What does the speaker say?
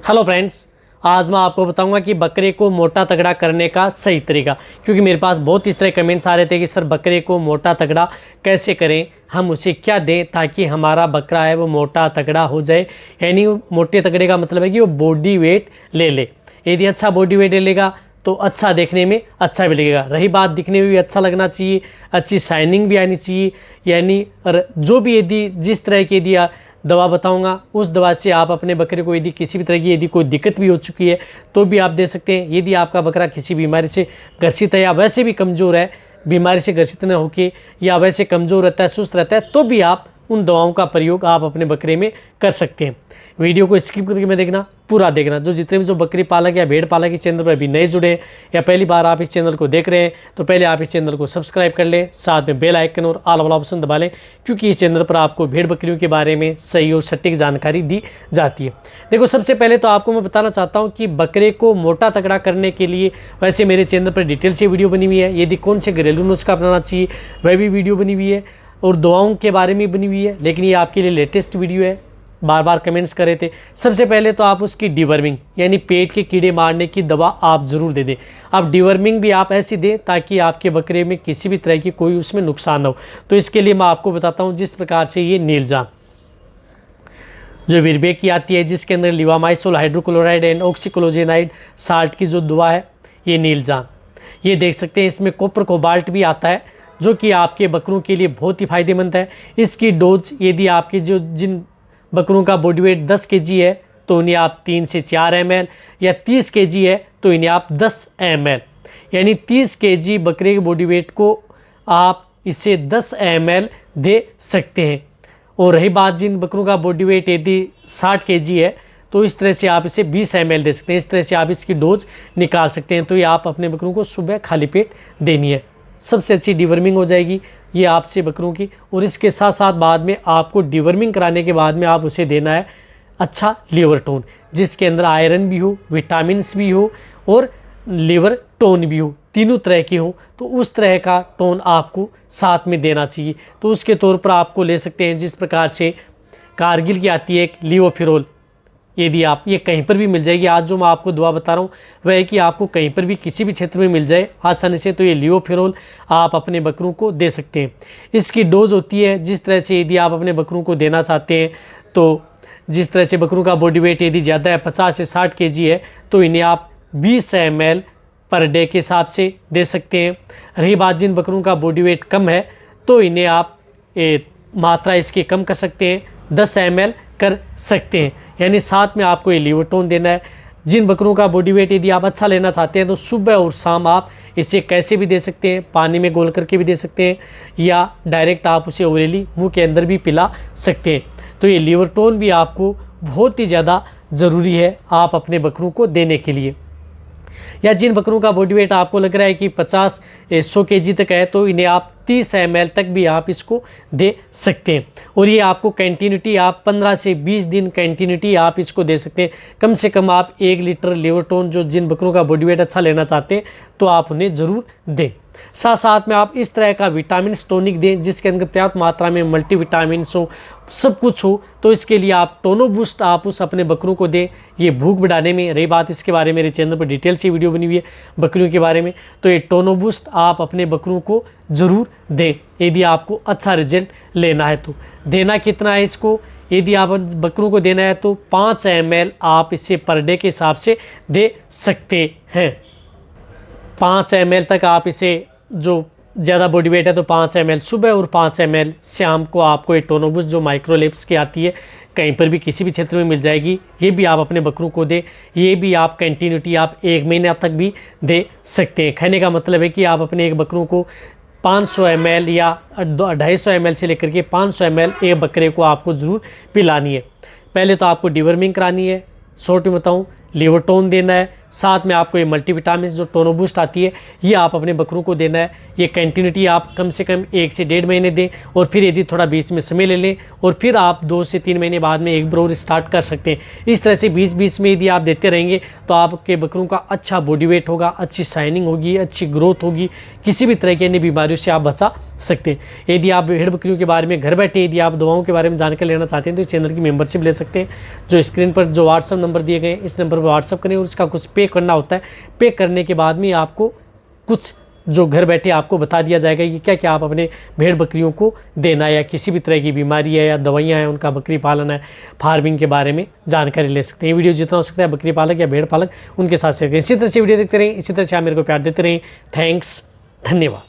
Hello friends, आज मैं आपको बताऊंगा कि बकरे को मोटा तगड़ा करने का सही तरीका। क्योंकि मेरे पास बहुत इस तरह कमेंट्स आ रहे थे कि सर बकरे को मोटा तगड़ा कैसे करें, हम उसे क्या दें ताकि हमारा बकरा है वो मोटा तगड़ा हो जाए। यानी मोटे तगड़े का मतलब है कि वो बॉडी वेट ले ले। यदि अच्छा बॉडी वेट ले लेगा तो अच्छा देखने में अच्छा भी लगेगा। रही बात दिखने में भी अच्छा लगना चाहिए, अच्छी शाइनिंग भी आनी चाहिए। यानी जो भी यदि जिस तरह की यदि दवा बताऊंगा उस दवा से आप अपने बकरे को यदि किसी भी तरह की यदि कोई दिक्कत भी हो चुकी है तो भी आप दे सकते हैं। यदि आपका बकरा किसी बीमारी से ग्रसित है या वैसे भी कमज़ोर है, बीमारी से ग्रसित न होके या वैसे कमज़ोर रहता है, सुस्त रहता है, तो भी आप उन दवाओं का प्रयोग आप अपने बकरे में कर सकते हैं। वीडियो को स्किप करके मैं देखना, पूरा देखना। जितने भी जो बकरी पालक या भेड़ पालक इस चैनल पर अभी नए जुड़े हैं या पहली बार आप इस चैनल को देख रहे हैं तो पहले आप इस चैनल को सब्सक्राइब कर लें, साथ में बेल आइकन और ऑल वाला ऑप्शन दबा लें, क्योंकि इस चैनल पर आपको भेड़ बकरियों के बारे में सही और सटीक जानकारी दी जाती है। देखो, सबसे पहले तो आपको मैं बताना चाहता हूँ कि बकरे को मोटा तगड़ा करने के लिए वैसे मेरे चैनल पर डिटेल से वीडियो बनी हुई है। यदि कौन से घरेलू नुस्खा अपनाना चाहिए वह भी वीडियो बनी हुई है और दवाओं के बारे में बनी हुई है। लेकिन ये आपके लिए लेटेस्ट वीडियो है, बार बार कमेंट्स कर रहे थे। सबसे पहले तो आप उसकी डिवर्मिंग यानी पेट के कीड़े मारने की दवा आप ज़रूर दे दें। आप डिवर्मिंग भी आप ऐसी दें ताकि आपके बकरे में किसी भी तरह की कोई उसमें नुकसान ना हो। तो इसके लिए मैं आपको बताता हूँ जिस प्रकार से ये नीलजाम जो विरबे की आती है, जिसके अंदर लिवामाइसोल हाइड्रोक्लोराइड एंड ऑक्सीक्लोजेनाइड साल्ट की जो दवा है, ये नीलजाम, ये देख सकते हैं। इसमें कॉपर कोबाल्ट भी आता है जो कि आपके बकरों के लिए बहुत ही फायदेमंद है। इसकी डोज यदि आपके जिन बकरों का बॉडी वेट 10 केजी है तो उन्हें आप 3 से 4 ml, या 30 केजी है तो इन्हें आप 10 ml, यानी 30 केजी बकरे के बॉडी वेट को आप इसे 10 ml दे सकते हैं। और रही बात जिन बकरों का बॉडी वेट यदि 60 केजी है तो इस तरह से आप इसे 20 ml दे सकते हैं। इस तरह से आप इसकी डोज निकाल सकते हैं। तो ये आप अपने बकरों को सुबह खाली पेट देनी है, सबसे अच्छी डिवर्मिंग हो जाएगी ये आपसे बकरों की। और इसके साथ साथ बाद में आपको डिवर्मिंग कराने के बाद में आप उसे देना है अच्छा लीवर टोन, जिसके अंदर आयरन भी हो, विटामिन्स भी हो और लीवर टोन भी हो, तीनों तरह की हो। तो उस तरह का टोन आपको साथ में देना चाहिए। तो उसके तौर पर आपको ले सकते हैं जिस प्रकार से कारगिल की आती है एक लिवोफिरोल, यदि आप ये कहीं पर भी मिल जाएगी। आज जो मैं आपको दवा बता रहा हूँ वह है कि आपको कहीं पर भी किसी भी क्षेत्र में मिल जाए आसानी से, तो ये लिवोफिरोल आप अपने बकरों को दे सकते हैं। इसकी डोज होती है जिस तरह से यदि आप अपने बकरों को देना चाहते हैं तो जिस तरह से बकरों का बॉडी वेट यदि ज़्यादा है 50 से 60 केजी है तो इन्हें आप 20 ml पर डे के हिसाब से दे सकते हैं। रही बात जिन बकरों का बॉडी वेट कम है तो इन्हें आप मात्रा इसकी कम कर सकते हैं, 10 ml कर सकते हैं। यानी साथ में आपको ये लीवर टोन देना है। जिन बकरों का बॉडी वेट यदि आप अच्छा लेना चाहते हैं तो सुबह और शाम आप इसे कैसे भी दे सकते हैं, पानी में घोल करके भी दे सकते हैं या डायरेक्ट आप उसे ओरली मुंह के अंदर भी पिला सकते हैं। तो ये लीवर टोन भी आपको बहुत ही ज़्यादा ज़रूरी है आप अपने बकरों को देने के लिए। या जिन बकरों का बॉडी वेट आपको लग रहा है कि 50-100 केजी तक है तो इन्हें आप 30 ml तक भी आप इसको दे सकते हैं। और ये आपको कंटिन्यूटी आप 15 से 20 दिन कंटिन्यूटी आप इसको दे सकते हैं। कम से कम आप 1 लीटर लीवर टोन जो जिन बकरों का बॉडी वेट अच्छा लेना चाहते हैं तो आप उन्हें ज़रूर दें। साथ साथ में आप इस तरह का विटामिन टॉनिक दें जिसके अंदर पर्याप्त मात्रा में मल्टीविटामिन्स हो, सब कुछ हो। तो इसके लिए आप टोनो बूस्ट आप उस अपने बकरों को दें, ये भूख बढ़ाने में। रही बात इसके बारे में मेरे चैनल पर डिटेल से वीडियो बनी हुई है बकरियों के बारे में, तो ये टोनो बूस्ट आप अपने बकरों को ज़रूर दें यदि आपको अच्छा रिजल्ट लेना है। तो देना कितना है इसको, यदि आप बकरों को देना है तो 5 ml आप इसे पर डे के हिसाब से दे सकते हैं। 5 ml तक आप इसे, जो ज़्यादा बॉडी वेट है तो 5 ml सुबह और 5 ml शाम को आपको ये टोनोबूस जो माइक्रोलेप्स की आती है कहीं पर भी किसी भी क्षेत्र में मिल जाएगी। ये भी आप अपने बकरों को दें। ये भी आप कंटिन्यूटी आप 1 महीना तक भी दे सकते हैं। कहने का मतलब है कि आप अपने एक बकरों को 500 ml या 250 ml से लेकर के 500 ml एक बकरे को आपको ज़रूर पिलानी है। पहले तो आपको डिवर्मिंग करानी है, शॉर्ट में बताऊँ, लीवर टोन देना है, साथ में आपको ये मल्टीविटामिन जो टोनो बूस्ट आती है ये आप अपने बकरों को देना है। ये कंटिन्यूटी आप कम से कम 1 से 1.5 महीने दें, और फिर यदि थोड़ा बीच में समय ले लें और फिर आप 2 से 3 महीने बाद में एक ब्रोर स्टार्ट कर सकते हैं। इस तरह से बीच बीच में यदि आप देते रहेंगे तो आपके बकरों का अच्छा बॉडी वेट होगा, अच्छी शाइनिंग होगी, अच्छी ग्रोथ होगी, किसी भी तरह की अन्य बीमारियों से आप बचा सकते हैं। यदि आप भेड़ बकरियों के बारे में घर बैठे यदि आप दवाओं के बारे में जानकारी लेना चाहते हैं तो इस चैनल की मेंबरशिप ले सकते हैं। जो स्क्रीन पर जो व्हाट्सअप नंबर दिए गए हैं इस नंबर पर व्हाट्सअप करें और इसका कुछ पे करना होता है। पे करने के बाद में आपको कुछ जो घर बैठे आपको बता दिया जाएगा कि क्या क्या आप अपने भेड़ बकरियों को देना है, या किसी भी तरह की बीमारी है या दवाइयाँ हैं उनका, बकरी पालन है, फार्मिंग के बारे में जानकारी ले सकते हैं। वीडियो जितना हो सकता है बकरी पालक या भेड़ पालक उनके साथ शेयर करें। इसी तरह से वीडियो देखते रहें, इसी तरह से आप मेरे को प्यार देते रहें। थैंक्स, धन्यवाद।